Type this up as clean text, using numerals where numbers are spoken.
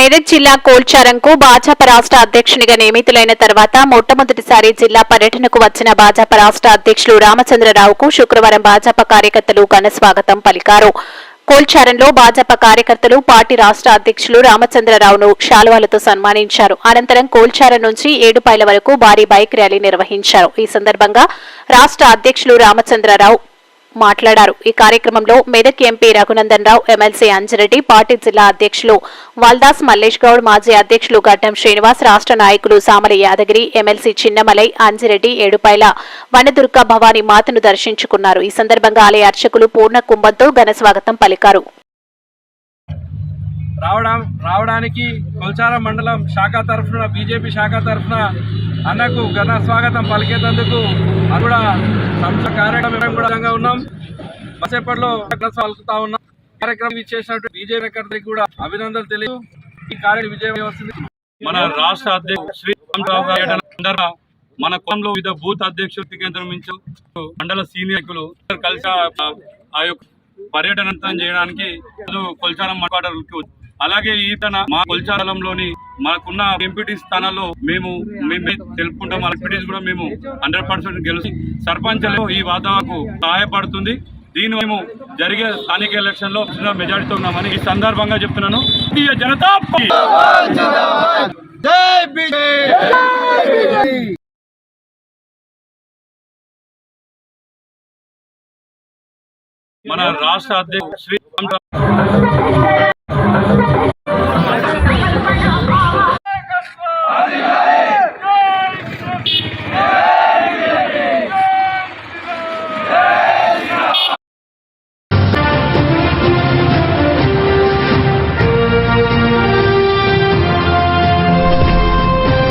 మెదక్ జిల్లా కోల్చారంకు భాజపా రాష్ట్ర అధ్యక్షునిగా నియమితులైన తర్వాత మొట్టమొదటిసారి జిల్లా పర్యటనకు వచ్చిన భాజపా రాష్ట్ర అధ్యక్షులు రామచంద్రరావుకు శుక్రవారం భాజపా కార్యకర్తలు ఘన స్వాగతం పలికారు. కోల్చారంలో భాజపా కార్యకర్తలు పార్టీ రాష్ట్ర అధ్యక్షులు రామచంద్రరావును శాలువాలతో సన్మానించారు. అనంతరం కోల్చారం నుంచి ఏడుపాయల వరకు భారీ బైక్ ర్యాలీ నిర్వహించారు. ఈ సందర్భంగా రాష్ట్ర అధ్యక్షులు రామచంద్రరావు మాట్లాడారు. ఈ కార్యక్రమంలో Medak MP Raghunandan Rao, MLC Anji Reddy, party జిల్లా అధ్యక్షులు వల్దాస్ మల్లేష్ గౌడ్, మాజీ అధ్యక్షులు గడ్డం శ్రీనివాస్, రాష్ట్ర నాయకులు సామల యాదగిరి, ఎమ్మెల్సీ చిన్నమలై, అంజిరెడ్డి, ఏడుపాయల వనదుర్గ భవానీ మాతను దర్శించుకున్నారు. ఈ సందర్భంగా ఆలయ అర్చకులు పూర్ణ కుంభంతో ఘన స్వాగతం పలికారు. రావడానికి కొల్చారం మండలం శాఖ తరఫున బీజేపీ శాఖ తరఫున అన్నకు ఘన స్వాగతం పలికేందుకు కూడా సంస్థ కార్యక్రమం కూడా ఉన్నాం. కాసేపట్లో పలుకుతా ఉన్నాం. కార్యక్రమం ఇచ్చేసినట్టు బీజేపీ కార్యకర్తలకు కూడా అభినందనలు తెలియదు. ఈ కార్యక్రమం విజయం వస్తుంది. మన రాష్ట్ర అధ్యక్షుడు శ్రీ రామరావు గారు మన కులంలో వివిధ బూత్ అధ్యక్షుడు కేంద్రం నుంచి మండల సీనియర్లు కలిసి ఆ యొక్క పర్యటన చేయడానికి కొల్చారం మండలానికి, అలాగే మా కొల్చారంలోని మనకున్న ఎంపీటీ స్థానాల్లో మేము తెలుపుకుంటాం. ఎంపీటీస్ కూడా మేము 100% గెలిచి సర్పంచ్లో ఈ వాతావరణకు సహాయపడుతుంది. దీన్ని మేము జరిగే స్థానిక ఎలక్షన్ లో మెజారిటీతో ఉన్నామని ఈ సందర్భంగా చెప్తున్నాను. జనతా మన రాష్ట్ర అధ్యక్షుడు శ్రీ